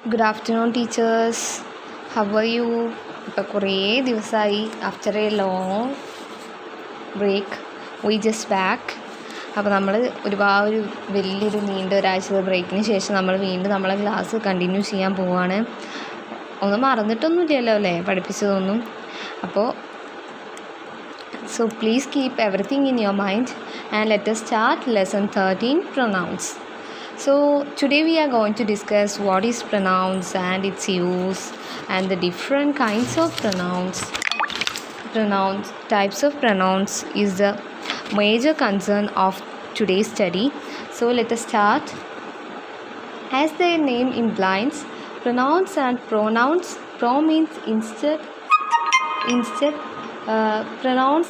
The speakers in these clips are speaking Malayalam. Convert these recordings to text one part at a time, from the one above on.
Good afternoon, teachers. How are you? ഇപ്പോൾ കുറേ ദിവസമായി after a long break we just back. അപ്പോൾ നമ്മൾ ഒരുപാട് വലിയൊരു നീണ്ട ഒരാഴ്ച ബ്രേക്കിന് ശേഷം നമ്മൾ വീണ്ടും നമ്മളെ ക്ലാസ് കണ്ടിന്യൂ ചെയ്യാൻ പോവുകയാണ്. ഒന്നും മറന്നിട്ടൊന്നുമില്ലല്ലോ അല്ലേ പഠിപ്പിച്ചതൊന്നും. അപ്പോൾ so please keep everything in your mind and let us start lesson 13, pronouns. So today we are going to discuss what is pronouns and its use and the different kinds of pronouns. Types of pronouns is the major concern of today's study. So let us start. As their name implies, pronouns and pronouns. Pro means instead. Pronouns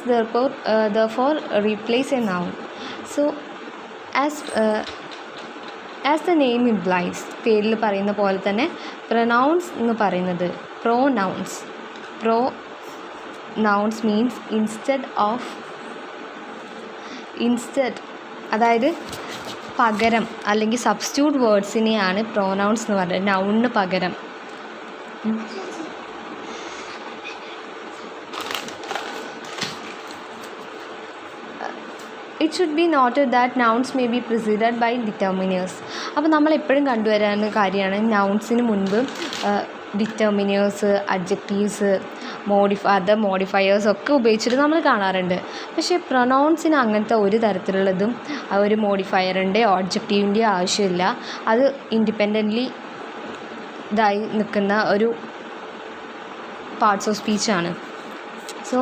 therefore replace a noun. So as the name implies, പേരിൽ പറയുന്ന പോലെ തന്നെ pronouns എന്ന് പറയുന്നത് pronouns means instead അതായത് പകരം അല്ലെങ്കിൽ സബ്സ്റ്റിറ്റ്യൂട്ട് വേർഡ്സിനെയാണ് pronouns എന്ന് പറയുന്നത്, നൗണിന് പകരം. It should be noted that nouns may be preceded by determiners. അപ്പോൾ നമ്മൾ എപ്പോഴും കണ്ടുവരാവുന്ന കാര്യമാണ് നൗൺസിന് മുൻപ് ഡിറ്റർമിനേഴ്സ്, അഡ്ജക്റ്റീവ്സ്, അതർ മോഡിഫയേഴ്സ് ഒക്കെ ഉപയോഗിച്ചിട്ട് നമ്മൾ കാണാറുണ്ട്. പക്ഷേ പ്രൊനൗൺസിന് അങ്ങനത്തെ ഒരു തരത്തിലുള്ളതും ഒരു മോഡിഫയറിൻ്റെയോ അഡ്ജക്റ്റീവിൻ്റെയോ ആവശ്യമില്ല. അത് ഇൻഡിപെൻഡൻ്റ്ലി ഇതായി നിൽക്കുന്ന ഒരു പാർട്സ് ഓഫ് സ്പീച്ചാണ്. സോ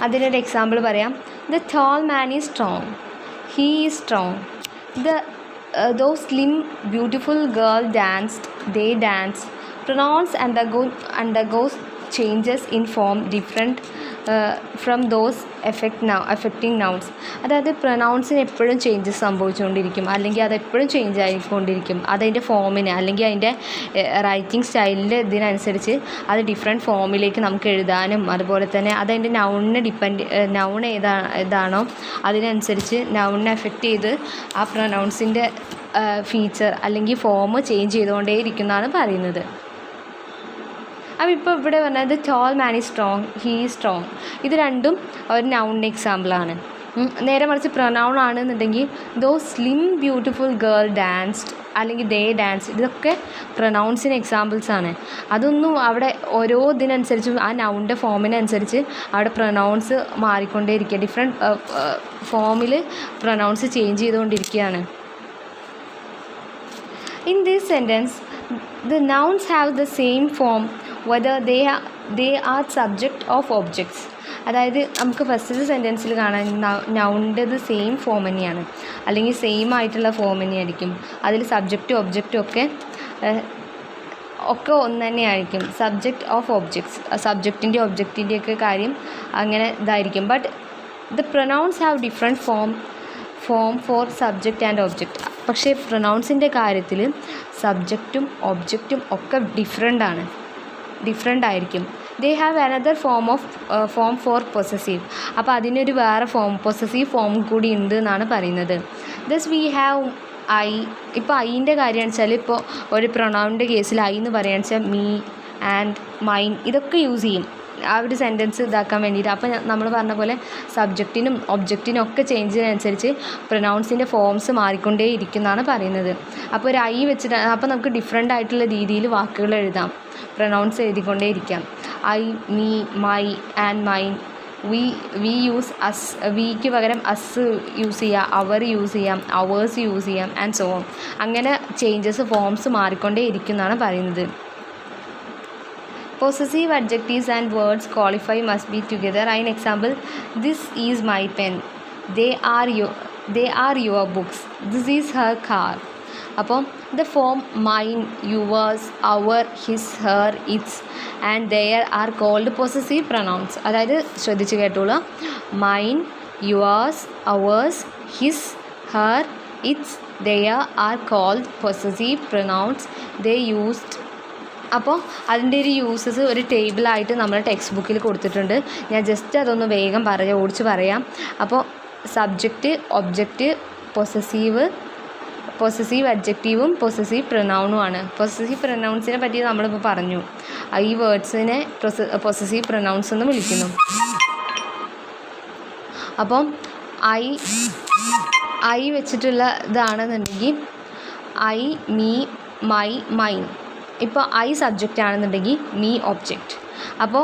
അതിനൊരു എക്സാമ്പിൾ പറയാം. The tall man is strong. He is strong. Those slim, beautiful girl danced. They danced. Pronouns undergoes changes in form different from those affecting nouns. അതായത് പ്രൊനൗൺസിന് എപ്പോഴും ചേഞ്ചസ് സംഭവിച്ചുകൊണ്ടിരിക്കും, അല്ലെങ്കിൽ അതെപ്പോഴും ചേഞ്ച് ആയിക്കൊണ്ടിരിക്കും. അതതിൻ്റെ ഫോമിന് അല്ലെങ്കിൽ അതിൻ്റെ റൈറ്റിംഗ് സ്റ്റൈലിൻ്റെ ഇതിനനുസരിച്ച് അത് ഡിഫറെൻറ്റ് ഫോമിലേക്ക് നമുക്ക് എഴുതാനും, അതുപോലെ തന്നെ അതതിൻ്റെ നൗൺ ഏതാണോ അതിനനുസരിച്ച് നൗണിനെ എഫക്റ്റ് ചെയ്ത് ആ പ്രൊനൗൺസിൻ്റെ ഫീച്ചർ അല്ലെങ്കിൽ ഫോം ചേഞ്ച് ചെയ്തുകൊണ്ടേ ഇരിക്കുന്നതാണ് പറയുന്നത്. അപ്പോൾ ഇപ്പോൾ ഇവിടെ പറഞ്ഞത് tall man is strong, he is strong. ഇത് രണ്ടും ഒരു നൗണിൻ്റെ എക്സാമ്പിളാണ്. നേരെ മറിച്ച് പ്രൊനൗൺ ആണെന്നുണ്ടെങ്കിൽ the slim beautiful girl danced അല്ലെങ്കിൽ ദേ ഡാൻസ്, ഇതൊക്കെ പ്രൊനൗൺസിന് എക്സാമ്പിൾസാണ്. അതൊന്നും അവിടെ ഓരോ ഇതിനനുസരിച്ച് ആ നൗണിൻ്റെ ഫോമിനനുസരിച്ച് അവിടെ പ്രൊനൗൺസ് മാറിക്കൊണ്ടേയിരിക്കുക, ഡിഫറെൻറ്റ് ഫോമിൽ പ്രൊനൗൺസ് ചേഞ്ച് ചെയ്തുകൊണ്ടിരിക്കുകയാണ്. In this sentence, the nouns have the same form whether they are subject of objects. അതായത് നമുക്ക് ഫസ്റ്റ് സെൻറ്റൻസിൽ കാണാൻ നൗണിൻ്റെത് സെയിം ഫോം തന്നെയാണ്, അല്ലെങ്കിൽ സെയിം ആയിട്ടുള്ള ഫോം തന്നെയായിരിക്കും. അതിൽ സബ്ജക്റ്റും ഒബ്ജക്റ്റും ഒക്കെ ഒന്ന് തന്നെയായിരിക്കും. സബ്ജക്റ്റ് ഓഫ് ഒബ്ജക്ട്സ്, സബ്ജക്റ്റിൻ്റെ ഒബ്ജക്റ്റിൻ്റെയൊക്കെ കാര്യം അങ്ങനെ ഇതായിരിക്കും. But the pronouns have different form for subject and object. പക്ഷേ പ്രൊനൗൺസിൻ്റെ കാര്യത്തിൽ സബ്ജക്റ്റും ഒബ്ജക്റ്റും ഒക്കെ ഡിഫറെൻ്റ് ആയിരിക്കും. They have another form for possessive. അപ്പോൾ അതിനൊരു വേറെ പൊസസീവ് ഫോം കൂടി ഉണ്ട് എന്നാണ് പറയുന്നത്. Thus we have I. ഇപ്പോൾ ഐൻ്റെ കാര്യമാണെന്ന് വെച്ചാൽ ഇപ്പോൾ ഒരു പ്രൊനൗണിൻ്റെ കേസിൽ ഐ എന്ന് പറയുകയാണെന്ന് വെച്ചാൽ മീ ആൻഡ് മൈൻ ഇതൊക്കെ യൂസ് ചെയ്യും ആ ഒരു സെൻറ്റൻസ് ഇതാക്കാൻ വേണ്ടിയിട്ട്. അപ്പോൾ നമ്മൾ പറഞ്ഞ പോലെ സബ്ജക്റ്റിനും ഒബ്ജക്റ്റിനും ഒക്കെ ചേഞ്ചിനനുസരിച്ച് പ്രൊനൗൺസിൻ്റെ ഫോംസ് മാറിക്കൊണ്ടേ ഇരിക്കുന്നതാണ് പറയുന്നത്. അപ്പോൾ ഒരു ഐ വെച്ചിട്ട് അപ്പോൾ നമുക്ക് ഡിഫറെൻ്റ് ആയിട്ടുള്ള രീതിയിൽ വാക്കുകൾ എഴുതാം, പ്രൊനൗൺസ് എഴുതിക്കൊണ്ടേ ഇരിക്കാം. I, me, my and mine. We use us, വിക്ക് പകരം അസ് യൂസ് ചെയ്യാം, അവർ യൂസ് ചെയ്യാം, അവേഴ്സ് യൂസ് ചെയ്യാം ആൻഡ് സോ ഓൺ. അങ്ങനെ ചേഞ്ചസ് ഫോംസ് മാറിക്കൊണ്ടേ ഇരിക്കുന്നതാണ് പറയുന്നത്. Possessive adjectives and words qualify must be together. An example: this is my pen. They are your books. This is her car. അപ്പോൾ the form mine, yours, our, his, her, its and their are called possessive pronouns. അതായത് ശ്രദ്ധിച്ച് കേട്ടോളൂ. mine, yours, ours, his, her, its, their are called possessive pronouns. They used. അപ്പോൾ അതിൻ്റെ ഒരു യൂസസ് ഒരു ടേബിളായിട്ട് നമ്മൾ ടെക്സ്റ്റ് ബുക്കിൽ കൊടുത്തിട്ടുണ്ട്. ഞാൻ ജസ്റ്റ് അതൊന്ന് വേഗം ഓടിച്ച് പറയാം. അപ്പോൾ സബ്ജക്റ്റ്, ഒബ്ജക്റ്റ്, പൊസസീവ്, പൊസസീവ് അഡ്ജക്റ്റീവും പൊസസീവ് പ്രൊനൗണുമാണ്. പൊസസീവ് പ്രൊനൗൺസിനെ പറ്റി നമ്മളിപ്പോൾ പറഞ്ഞു. ഈ വേർഡ്സിനെ പൊസസീവ് പ്രൊനൗൺസ് എന്ന് വിളിക്കുന്നു. അപ്പം ഐ വെച്ചിട്ടുള്ള ഇതാണെന്നുണ്ടെങ്കിൽ ഐ, മീ, മൈ, മൈൻ. ഇപ്പോൾ ഐ സബ്ജക്റ്റ് ആണെന്നുണ്ടെങ്കിൽ മീ ഒബ്ജക്റ്റ്. അപ്പോൾ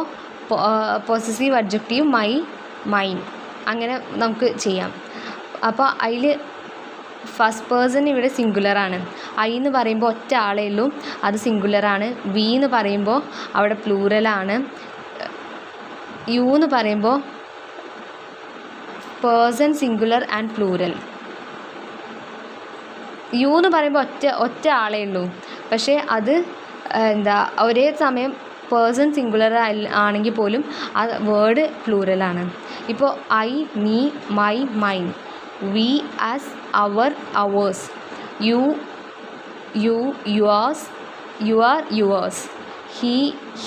പൊസസീവ് അഡ്ജക്റ്റീവ് മൈ, മൈൻ, അങ്ങനെ നമുക്ക് ചെയ്യാം. അപ്പോൾ അതിൽ ഫസ്റ്റ് പേഴ്സൺ ഇവിടെ സിംഗുലറാണ്. ഐ എന്ന് പറയുമ്പോൾ ഒറ്റ ആളേ ഉള്ളൂ, അത് സിംഗുലറാണ്. വി എന്ന് പറയുമ്പോൾ അവിടെ പ്ലൂറലാണ്. യു എന്ന് പറയുമ്പോൾ person singular and plural. You എന്ന് പറയുമ്പോൾ ഒറ്റ ആളേ ഉള്ളൂ, പക്ഷേ അത് ഒരേ സമയം പേഴ്സൺ സിംഗുലർ ആണെങ്കിൽ പോലും ആ വേർഡ് പ്ലൂറലാണ്. ഇപ്പോൾ I, me, my, mine. We us our, ours. You, yours, your, yours. He,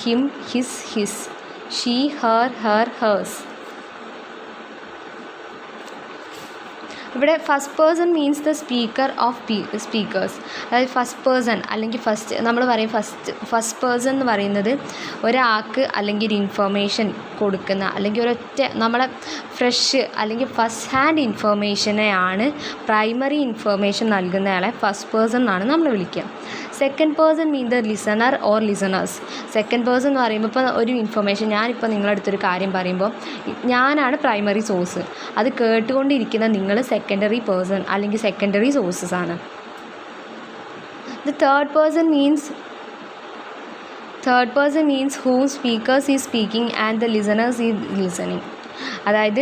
him, his, his. She, her, hers. ഇവിടെ first person means the speaker of speakers. അതായത് ഫസ്റ്റ് പേഴ്സൺ അല്ലെങ്കിൽ നമ്മൾ പറയും ഫസ്റ്റ് പേഴ്സൺ എന്ന് പറയുന്നത് ഒരാൾക്ക് അല്ലെങ്കിൽ ഒരു ഇൻഫർമേഷൻ കൊടുക്കുന്ന അല്ലെങ്കിൽ നമ്മളെ ഫ്രഷ് അല്ലെങ്കിൽ ഫസ്റ്റ് ഹാൻഡ് ഇൻഫർമേഷനെയാണ് പ്രൈമറി ഇൻഫർമേഷൻ നൽകുന്നയാളെ ഫസ്റ്റ് പേഴ്സൺ എന്നാണ് നമ്മൾ വിളിക്കുക. Second person mean the listener or listeners. Second person എന്ന് പറയുമ്പോൾ ഇപ്പോൾ ഒരു ഇൻഫർമേഷൻ ഞാനിപ്പോൾ നിങ്ങളുടെ അടുത്തൊരു കാര്യം പറയുമ്പോൾ ഞാനാണ് പ്രൈമറി സോഴ്സ്, അത് കേട്ടുകൊണ്ടിരിക്കുന്ന നിങ്ങൾ സെക്കൻഡറി പേഴ്സൺ അല്ലെങ്കിൽ സെക്കൻഡറി സോഴ്സസ് ആണ്. The third person means whom speakers is speaking and the listeners is listening. അതായത്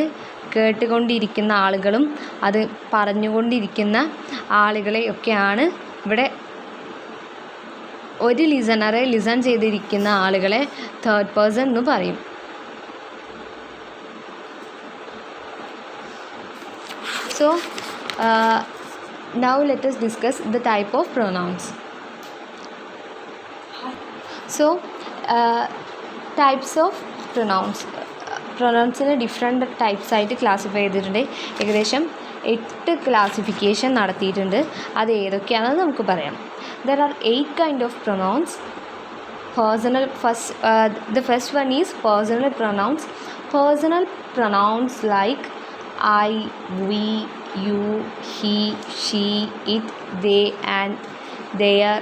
കേട്ടുകൊണ്ടിരിക്കുന്ന ആളുകളും അത് പറഞ്ഞുകൊണ്ടിരിക്കുന്ന ആളുകളെയൊക്കെയാണ് ഇവിടെ ഒരു ലിസണറെ ലിസൺ ചെയ്തിരിക്കുന്ന ആളുകളെ തേർഡ് പേഴ്സൺ എന്ന് പറയും. So now let us discuss the type of pronouns. So types of പ്രൊനൗൺസിന് ഡിഫറെൻറ്റ് ടൈപ്സ് ആയിട്ട് ക്ലാസിഫൈ ചെയ്തിട്ടുണ്ട്. ഏകദേശം 8 ക്ലാസിഫിക്കേഷൻ നടത്തിയിട്ടുണ്ട്. അത് ഏതൊക്കെയാണെന്ന് നമുക്ക് പറയാം. There are 8 kind of pronouns. The first one is personal pronouns. Personal pronouns like I, we, you, he, she, it, they and their.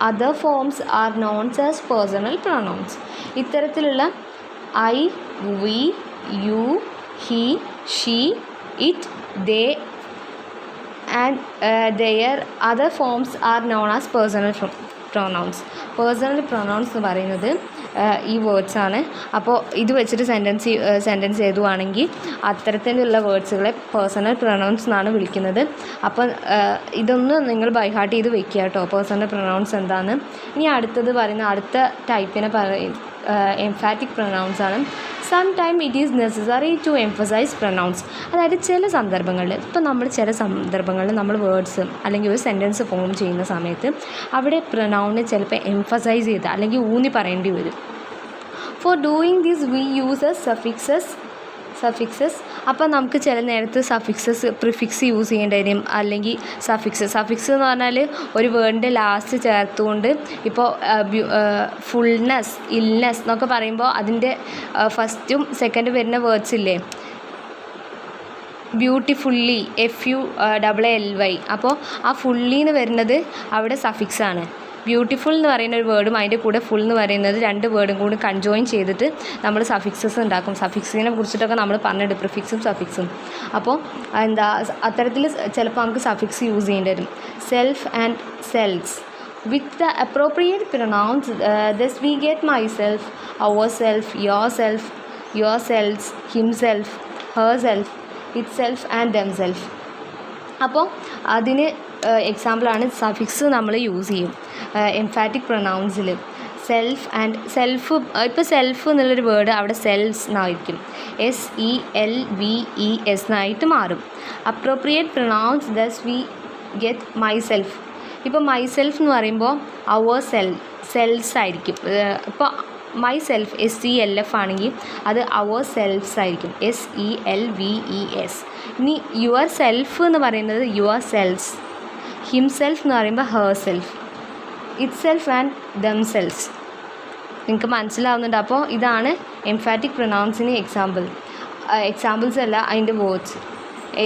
Other forms are known as personal pronouns. ഇത്തരത്തിലുള്ള I, we, you, he, she, it, they and their other forms are known as personal pronouns. Personal pronounce എന്ന് പറയുന്നത് ഈ വേർഡ്സ് ആണ്. അപ്പോൾ ഇത് വെച്ചിട്ട് സെൻറ്റൻസ് എഴുതുവാണെങ്കിൽ അത്തരത്തിലുള്ള വേർഡ്സുകളെ പേഴ്സണൽ പ്രൊനൗൺസ് എന്നാണ് വിളിക്കുന്നത്. അപ്പോൾ ഇതൊന്ന് നിങ്ങൾ ബൈ ഹാർട്ട് ചെയ്ത് വെക്കുക കേട്ടോ, പേഴ്സണൽ പ്രൊനൗൺസ് എന്താണെന്ന്. ഇനി അടുത്തത് പറയുന്ന അടുത്ത ടൈപ്പിനെ എംഫാറ്റിക് പ്രൊനൗൺസ് ആണ്. Sometime it is necessary to emphasize pronouns. അതായത് ചില സന്ദർഭങ്ങളിൽ നമ്മൾ വേർഡ്സ് അല്ലെങ്കിൽ ഒരു സെൻറ്റൻസ് ഫോം ചെയ്യുന്ന സമയത്ത് അവിടെ പ്രൊനൗണിനെ ചിലപ്പോൾ എംഫസൈസ് ചെയ്ത് അല്ലെങ്കിൽ ഊന്നി പറയേണ്ടി വരും. For doing this we uses suffixes. അപ്പോൾ നമുക്ക് ചില നേരത്ത് പ്രിഫിക്സ് യൂസ് ചെയ്യേണ്ടി വരും, അല്ലെങ്കിൽ സഫിക്സ് എന്ന് പറഞ്ഞാൽ ഒരു വേർഡിൻ്റെ ലാസ്റ്റ് ചേർത്തുകൊണ്ട് ഇപ്പോൾ ഫുൾനെസ്, ഇൽനെസ് എന്നൊക്കെ പറയുമ്പോൾ അതിൻ്റെ ഫസ്റ്റും സെക്കൻഡും വരുന്ന വേർഡ്സ് ഇല്ലേ, ബ്യൂട്ടിഫുള്ളി FULLY. അപ്പോൾ ആ ഫുള്ളി എന്ന് വരുന്നത് അവിടെ സഫിക്സാണ്. ബ്യൂട്ടിഫുൾ എന്ന് പറയുന്ന ഒരു വേർഡും അതിൻ്റെ കൂടെ ഫുൾ എന്ന് പറയുന്നത് 2 വേർഡും കൂടി കൺജോയിൻ ചെയ്തിട്ട് നമ്മൾ സഫിക്സസ് ഉണ്ടാക്കും. സഫിക്സിനെ കുറിച്ചിട്ടൊക്കെ നമ്മൾ പറഞ്ഞിട്ട് പ്രിഫിക്സും സഫിക്സും. അപ്പോൾ അത്തരത്തിൽ ചിലപ്പോൾ നമുക്ക് സഫിക്സ് യൂസ് ചെയ്യേണ്ടി വരും. Self and cells. With the appropriate pronouns, thus we get myself, ourself, yourself, yourselves, himself, herself, itself and themselves. അപ്പോൾ അതിന് എക്സാമ്പിളാണ് സഫിക്സ് നമ്മൾ യൂസ് ചെയ്യും എംഫാറ്റിക് പ്രൊനൗൺസിൽ. സെൽഫ് ഇപ്പോൾ സെൽഫ് എന്നുള്ളൊരു വേർഡ് അവിടെ സെൽസ് എന്നായിരിക്കും, SELVES എന്നായിട്ട് മാറും. Appropriate pronouns thus we get myself. ഇപ്പോൾ മൈസെൽഫ് എന്ന് പറയുമ്പോൾ അവർ സെൽസ് ആയിരിക്കും. ഇപ്പോൾ മൈസെൽഫ് SELF ആണെങ്കിൽ അത് അവർ സെൽഫ്സ് ആയിരിക്കും, SELVES. ഇനി യുവർ സെൽഫ് എന്ന് പറയുന്നത് യുവർ സെൽസ്. ഹിംസെൽഫ് എന്ന് പറയുമ്പോൾ her self, it self and themselves. നിങ്ങൾക്ക് മനസ്സിലാവുന്നുണ്ട്. അപ്പോൾ ഇതാണ് എംഫാറ്റിക് പ്രൊനൗൺസിന് എക്സാമ്പിൾസ് അല്ല, അതിൻ്റെ വേർഡ്സ്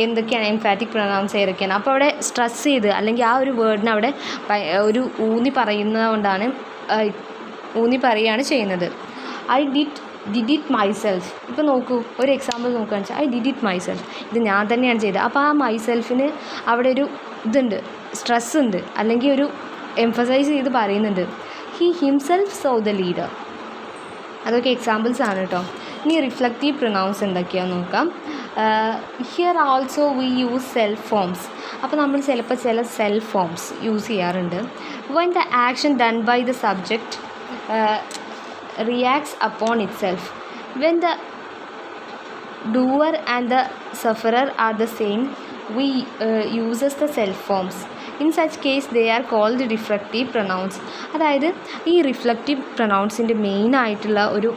എന്തൊക്കെയാണ് എംഫാറ്റിക് പ്രൊനൗൺസ് ഏതൊക്കെയാണ്. അപ്പോൾ അവിടെ സ്ട്രെസ് ചെയ്ത് അല്ലെങ്കിൽ ആ ഒരു വേർഡിന് അവിടെ ഒരു ഊന്നി പറയുന്നതുകൊണ്ടാണ് ഊന്നി പറയുകയാണ് ചെയ്യുന്നത്. I did it myself. ഇപ്പോൾ നോക്കൂ, ഒരു എക്സാമ്പിൾ നോക്കുകയാണെന്ന് വെച്ചാൽ ഐ ഡിഡ് ഇറ്റ് മൈസെൽഫ്, ഇത് ഞാൻ തന്നെയാണ് ചെയ്തത്. അപ്പോൾ ആ മൈസെൽഫിന് അവിടെ ഒരു ഇതുണ്ട്, സ്ട്രെസ് ഉണ്ട്, അല്ലെങ്കിൽ ഒരു എംഫസൈസ് ചെയ്ത് പറയുന്നുണ്ട്. He himself saw the leader. അതൊക്കെ എക്സാമ്പിൾസ് ആണ് കേട്ടോ. ഇനി റിഫ്ലക്റ്റീവ് പ്രൊനൗൺസ് എന്തൊക്കെയാണെന്ന് നോക്കാം. Here also we use self forms. അപ്പോൾ നമ്മൾ ചിലപ്പോൾ ചില സെൽഫ് ഫോംസ് യൂസ് ചെയ്യാറുണ്ട്. When the action done by the subject reacts upon itself, when the doer and the sufferer are the same, we uses the self forms. In such case they are called reflective pronouns. അതായത് ഈ റിഫ്ലക്റ്റീവ് പ്രൊനൗൺസിൻ്റെ മെയിൻ ആയിട്ടുള്ള ഒരു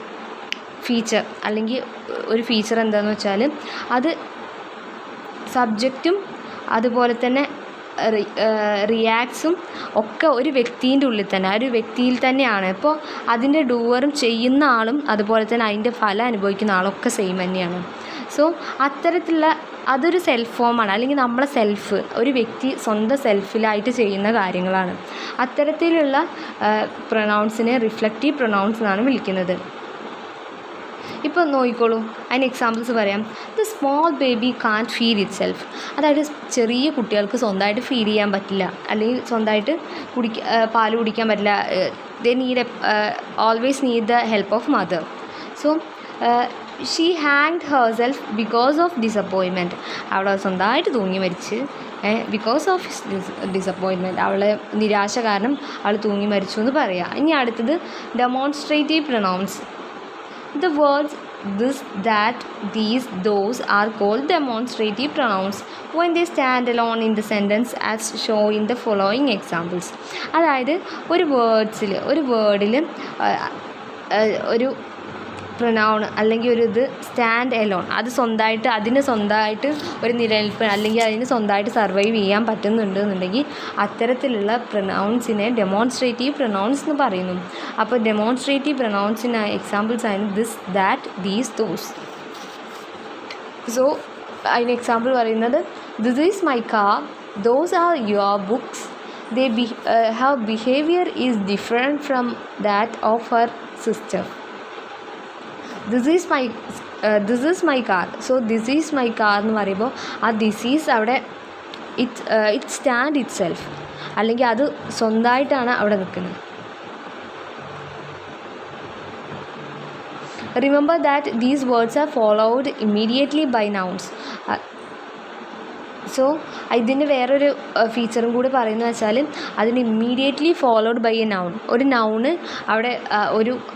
ഫീച്ചർ അല്ലെങ്കിൽ ഒരു ഫീച്ചർ എന്താണെന്ന് വെച്ചാൽ അത് സബ്ജക്റ്റും അതുപോലെ തന്നെ റിയാക്ട്സും ഒക്കെ ഒരു വ്യക്തിൻ്റെ ഉള്ളിൽ തന്നെ, ആ ഒരു വ്യക്തിയിൽ തന്നെയാണ്. ഇപ്പോൾ അതിൻ്റെ ഡൂവറും ചെയ്യുന്ന ആളും അതുപോലെ തന്നെ അതിൻ്റെ ഫലം അനുഭവിക്കുന്ന ആളൊക്കെ സെയിം തന്നെയാണ്. സോ അത്തരത്തിലുള്ള അതൊരു സെൽഫ് ഫോമാണ്, അല്ലെങ്കിൽ നമ്മളെ സെൽഫ്, ഒരു വ്യക്തി സ്വന്തം സെൽഫിലായിട്ട് ചെയ്യുന്ന കാര്യങ്ങളാണ്. അത്തരത്തിലുള്ള പ്രൊനൗൺസിനെ റിഫ്ലക്റ്റീവ് പ്രൊനൗൺസ് എന്നാണ് വിളിക്കുന്നത്. ഇപ്പോൾ നോക്കിക്കോളൂ, അതിന് എക്സാമ്പിൾസ് പറയാം. The small baby can't feed it self. അതായത് ചെറിയ കുട്ടികൾക്ക് സ്വന്തമായിട്ട് ഫീഡ് ചെയ്യാൻ പറ്റില്ല, അല്ലെങ്കിൽ സ്വന്തമായിട്ട് പാല് കുടിക്കാൻ പറ്റില്ല. They need always need the help of mother. So she hanged her self because of disappointment. അവളെ സ്വന്തമായിട്ട് തൂങ്ങി മരിച്ച് ബിക്കോസ് ഓഫ് ഡിസപ്പോയിൻമെൻറ്റ്, അവളെ നിരാശ കാരണം അവൾ തൂങ്ങി മരിച്ചു എന്ന് പറയാം. ഇനി അടുത്തത് demonstrative pronouns. The words this, that, these, those are called demonstrative pronouns when they stand alone in the sentence as shown in the following examples. അതായത് ഒരു വേർഡിൽ ഒരു പ്രൊനൗൺ അല്ലെങ്കിൽ ഒരു ഇത് സ്റ്റാൻഡ് എലോൺ, അത് സ്വന്തമായിട്ട് ഒരു നിലനിൽപ്പ് അല്ലെങ്കിൽ അതിന് സ്വന്തമായിട്ട് സർവൈവ് ചെയ്യാൻ പറ്റുന്നുണ്ട് എന്നുണ്ടെങ്കിൽ അത്തരത്തിലുള്ള പ്രൊനൗൺസിനെ ഡെമോൺസ്ട്രേറ്റീവ് പ്രൊനൗൺസ് എന്ന് പറയുന്നു. അപ്പോൾ ഡെമോൺസ്ട്രേറ്റീവ് പ്രൊനൗൺസിന് എക്സാമ്പിൾസ് ആണ് this, that, these, those. So അതിന് എക്സാമ്പിൾ പറയുന്നത് this is my car, those are your books, they her behaviour is different from that of her sister. This is my car. So this is my car എന്ന് പറയുമ്പോൾ ആ ദിസ് ഈസ് അവിടെ ഇറ്റ് സ്റ്റാൻഡ് ഇറ്റ് സെൽഫ്, അല്ലെങ്കിൽ അത് സ്വന്തമായിട്ടാണ് അവിടെ നിൽക്കുന്നത്. Remember that these words are followed immediately by nouns. So ഇതിൻ്റെ വേറൊരു ഫീച്ചറും കൂടി പറയുന്നത് വെച്ചാൽ അതിന് immediately followed by a noun. ഒരു നൗണ് അവിടെ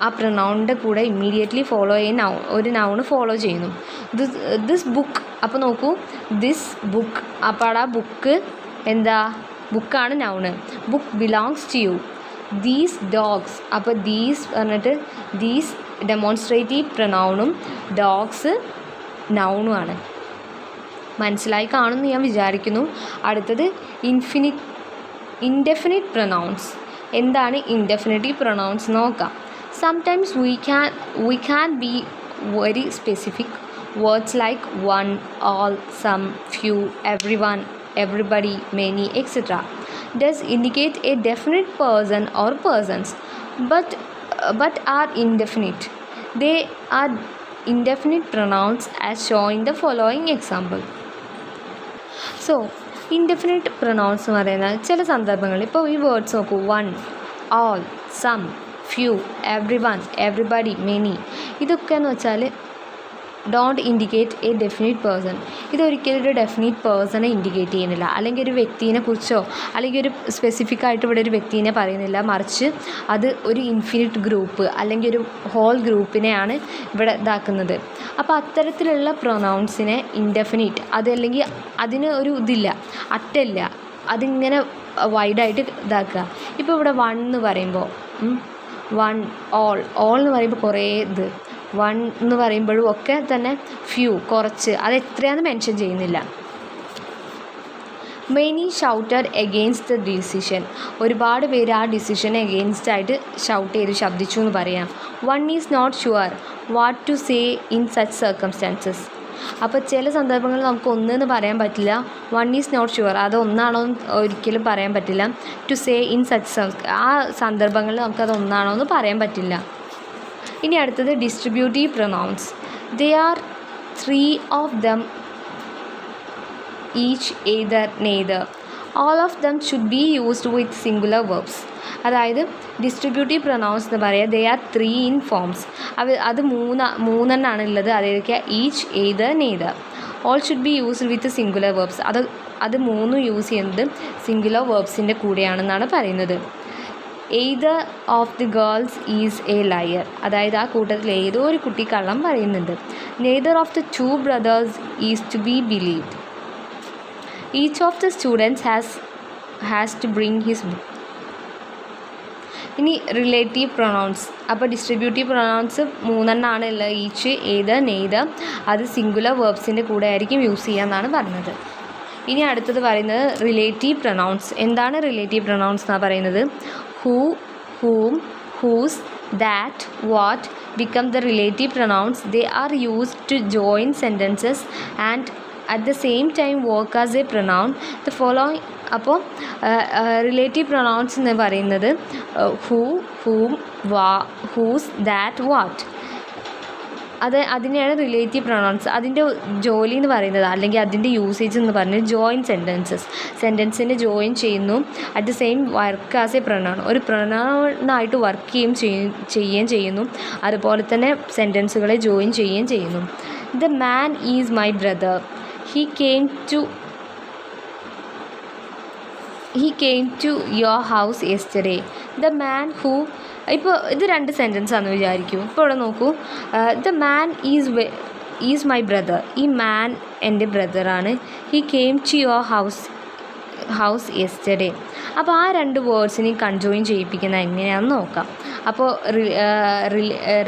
ആ പ്രൊനൗണിൻ്റെ കൂടെ ഇമ്മീഡിയറ്റ്ലി ഫോളോ ചെയ്യുന്ന ഒരു നൗണ് ഫോളോ ചെയ്യുന്നു. This book. അപ്പോൾ നോക്കൂ, ദിസ് ബുക്ക്. അപ്പോൾ ആ ബുക്ക് എന്താ, ബുക്കാണ് noun. Book belongs to you. These dogs. അപ്പോൾ ദീസ് പറഞ്ഞിട്ട് ദീസ് ഡെമോൺസ്ട്രേറ്റീവ് പ്രൊനൗണും ഡോഗ്സ് നൗണുമാണ്. മനസ്സിലായി കാണുമെന്ന് ഞാൻ വിചാരിക്കുന്നു. അടുത്തത് ഇൻഡെഫിനിറ്റ് പ്രൊനൗൺസ്. എന്താണ് ഇൻഡെഫിനിറ്റീവ് പ്രൊനൗൺസ് നോക്കാം. Sometimes we can be very specific. Words like one, all, some, few, everyone, everybody, many, etc. does indicate a definite person or persons, but are indefinite. They are indefinite pronouns as shown in the following example. So indefinite pronouns എന്ന് പറയുന്നത് ചില സന്ദർഭങ്ങളിൽ, ഇപ്പോൾ ഈ വേർഡ്സ് നോക്കൂ, one, all, some, few, every one, everybody, many. ഇതൊക്കെ എന്ന് വെച്ചാൽ don't indicate a definite person. ഇതൊരിക്കലും ഒരു ഡെഫിനിറ്റ് പേഴ്സണെ ഇൻഡിക്കേറ്റ് ചെയ്യുന്നില്ല, അല്ലെങ്കിൽ ഒരു വ്യക്തിനെ കുറിച്ചോ അല്ലെങ്കിൽ ഒരു സ്പെസിഫിക് ആയിട്ട് ഇവിടെ ഒരു വ്യക്തിനെ പറയുന്നില്ല. മറിച്ച് അത് ഒരു ഇൻഫിനിറ്റ് ഗ്രൂപ്പ് അല്ലെങ്കിൽ ഒരു ഹോൾ ഗ്രൂപ്പിനെയാണ് ഇവിടെ ഇതാക്കുന്നത്. അപ്പോൾ അത്തരത്തിലുള്ള പ്രൊനൗൺസിനെ ഇൻഡെഫിനിറ്റ്, അതല്ലെങ്കിൽ അതിന് ഒരു ഇതില്ല, അറ്റല്ല, അതിങ്ങനെ വൈഡായിട്ട് ഇതാക്കുക. ഇപ്പോൾ ഇവിടെ വൺ എന്ന് പറയുമ്പോൾ വൺ, ഓൾ എന്ന് പറയുമ്പോൾ കുറേ ഇത്, വൺ എന്ന് പറയുമ്പോഴും ഒക്കെ തന്നെ ഫ്യൂ, കുറച്ച്, അത് എത്രയാണെന്ന് മെൻഷൻ ചെയ്യുന്നില്ല. Many shouted against the decision. ഒരുപാട് പേര് ആ ഡിസിഷനെ എഗെയിൻസ്റ്റ് ആയിട്ട് ഷൗട്ട് ചെയ്ത് ശബ്ദിച്ചു എന്ന് പറയാം. One is not sure what to say in such circumstances. അപ്പോൾ ചില സന്ദർഭങ്ങളിൽ നമുക്ക് ഒന്നെന്ന് പറയാൻ പറ്റില്ല. വൺ ഈസ് നോട്ട് ഷുവർ, അത് ഒന്നാണോ എന്ന് ഒരിക്കലും പറയാൻ പറ്റില്ല. ടു സേ ഇൻ സച്ച്, ആ സന്ദർഭങ്ങളിൽ നമുക്കത് ഒന്നാണോ എന്ന് പറയാൻ പറ്റില്ല. ഇനി അടുത്തത് distributive pronouns. They are 3 of them each, either, neither. All of them should be used with singular verbs. അതായത് ഡിസ്ട്രിബ്യൂട്ടീവ് പ്രൊനൗൺസ് എന്ന് പറയുക ദേ ആർ 3 ഇൻ ഫോംസ്. അത് മൂന്നെണ്ണമാണ് ഉള്ളത്. അതായത് each, either, neither. All should be used with singular verbs. അത് മൂന്നും യൂസ് ചെയ്യുന്നത് സിംഗുലർ വെർബ്സിൻ്റെ കൂടെയാണെന്നാണ് പറയുന്നത്. Either of the girls is a liar. അതായത് ആ കൂട്ടത്തിൽ ഏതോ ഒരു കുട്ടി കള്ളം പറയുന്നുണ്ട്. Neither of the 2 brothers is to be believed. Each of the students has to bring his book. ഇനി റിലേറ്റീവ് പ്രൊനൗൺസ്. അപ്പോൾ ഡിസ്ട്രിബ്യൂട്ടീവ് പ്രൊനൗൺസ് മൂന്നെണ്ണമാണ് ഉള്ളത്. ഈച്ച്, ഏത്, നെയ്തർ. അത് സിംഗുലർ വേർബ്സിൻ്റെ കൂടെ ആയിരിക്കും യൂസ് ചെയ്യാമെന്നാണ് പറഞ്ഞത്. ഇനി അടുത്തത് പറയുന്നത് റിലേറ്റീവ് പ്രൊനൗൺസ്. എന്താണ് റിലേറ്റീവ് പ്രൊനൗൺസ് എന്നാണ് പറയുന്നത്? Who, whom, whose, that, what become the relative pronouns. They are used to join sentences and at the same time work as a pronoun. The following, അപ്പോൾ റിലേറ്റീവ് പ്രൊനൗൺസ് എന്ന് പറയുന്നത് who, whom, whose, that, what. അതിനെയാണ് റിലേറ്റീവ് പ്രൊനൗൺസ്. അതിൻ്റെ ജോലി എന്ന് പറയുന്നത് അല്ലെങ്കിൽ അതിൻ്റെ യൂസേജ് എന്ന് പറഞ്ഞാൽ ജോയിൻ സെൻറ്റൻസിനെ ജോയിൻ ചെയ്യുന്നു. At the same work as A pronoun. ഒരു പ്രൊനൗണായിട്ട് വർക്ക് ചെയ്യുകയും ചെയ്യുന്നു. അതുപോലെ തന്നെ സെൻറ്റൻസുകളെ ജോയിൻ ചെയ്യുകയും ചെയ്യുന്നു. The man is my brother. He came to your house yesterday. The man who, ഇപ്പോൾ ഇത് 2 സെൻറ്റൻസ് ആണെന്ന് വിചാരിക്കൂ. ഇപ്പോൾ ഇവിടെ നോക്കൂ. The man is my brother. ഈ മാൻ എൻ്റെ ബ്രദറാണ്. He came to your house yesterday. അപ്പോൾ ആ 2 വേർഡ്സിനെയും കൺജോയിൻ ചെയ്യിപ്പിക്കുന്നത് എങ്ങനെയാണെന്ന് നോക്കാം. അപ്പോൾ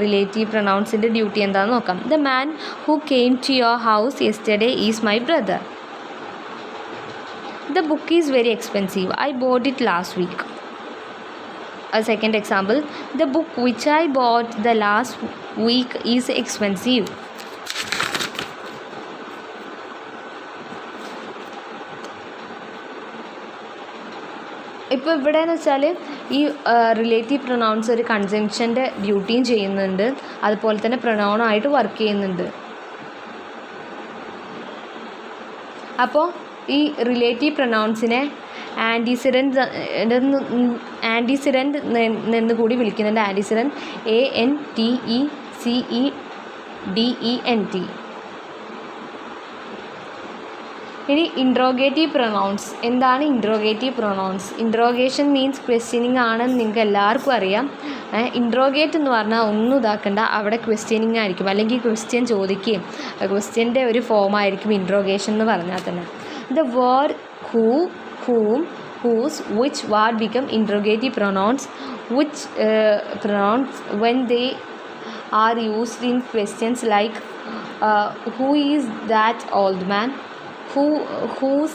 റിലേറ്റീവ് പ്രൊനൗൺസിൻ്റെ ഡ്യൂട്ടി എന്താണെന്ന് നോക്കാം. The man who came to your house yesterday is my brother. The book is very expensive. I bought it last week. A second example, the book which I bought the last week is expensive. ഇപ്പോൾ ഇവിടെ എന്ന് വെച്ചാൽ ഈ റിലേറ്റീവ് പ്രൊനൗൺസ് ഒരു കൺജങ്ഷൻ്റെ ഡ്യൂട്ടിയും ചെയ്യുന്നുണ്ട്, അതുപോലെ തന്നെ പ്രൊനൗണായിട്ട് വർക്ക് ചെയ്യുന്നുണ്ട്. അപ്പോൾ ഈ റിലേറ്റീവ് പ്രൊനൗൺസിനെ ആൻറ്റിസിഡൻറ്റ് എന്ന് കൂടി വിളിക്കുന്നുണ്ട്. Antecedent ANTECEDENT. ഇനി ഇൻട്രോഗേറ്റീവ് പ്രൊനൗൺസ്. എന്താണ് interrogative pronouns? Interrogation means questioning ആണെന്ന് നിങ്ങൾക്ക് എല്ലാവർക്കും അറിയാം. ഇൻട്രോഗേറ്റ് എന്ന് പറഞ്ഞാൽ ഒന്നും ഇതാക്കണ്ട, അവിടെ ക്വസ്റ്റ്യനിങ് ആയിരിക്കും, അല്ലെങ്കിൽ ക്വസ്റ്റ്യൻ ചോദിക്കുകയും ക്വസ്റ്റ്യൻ്റെ ഒരു ഫോമായിരിക്കും ഇൻട്രോഗേഷൻ എന്ന് പറഞ്ഞാൽ തന്നെ. The word who, whom, whose, which, what become interrogative pronouns, which pronouns when they are used in questions like who is that old man, whose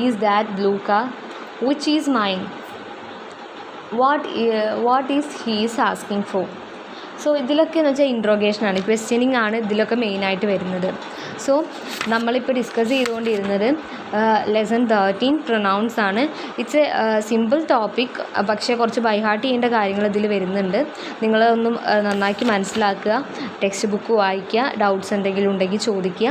is that blue car, which is mine, what is he is asking for. So ഇതിലൊക്കെ എന്ന് വെച്ചാൽ ഇൻട്രോഗേഷനാണ്, ക്വസ്റ്റ്യനിങ് ആണ് ഇതിലൊക്കെ മെയിനായിട്ട് വരുന്നത്. സോ നമ്മളിപ്പോൾ ഡിസ്കസ് ചെയ്തുകൊണ്ടിരുന്നത് ലെസൺ 13 പ്രൊനൗൺസ് ആണ്. ഇറ്റ്സ് എ സിമ്പിൾ ടോപ്പിക്, പക്ഷേ കുറച്ച് ബൈഹാർട്ട് ചെയ്യേണ്ട കാര്യങ്ങൾ ഇതിൽ വരുന്നുണ്ട്. നിങ്ങളൊന്നും നന്നാക്കി മനസ്സിലാക്കുക, ടെക്സ്റ്റ് ബുക്ക് വായിക്കുക, ഡൗട്ട്സ് എന്തെങ്കിലും ഉണ്ടെങ്കിൽ ചോദിക്കുക.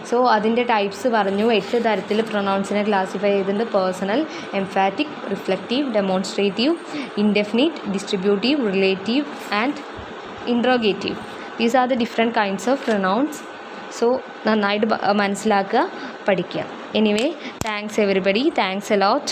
സോ അതിൻ്റെ ടൈപ്സ് പറഞ്ഞു. 8 തരത്തിൽ പ്രൊനൗൺസിനെ ക്ലാസിഫൈ ചെയ്തിട്ടുണ്ട്. Personal, emphatic, reflective, demonstrative, indefinite, distributive, relative and interrogative. These are the different kinds of pronouns. So നന്നായിട്ട് മനസ്സിലാക്കുക, പഠിക്കുക. Anyway, thanks everybody. Thanks a lot.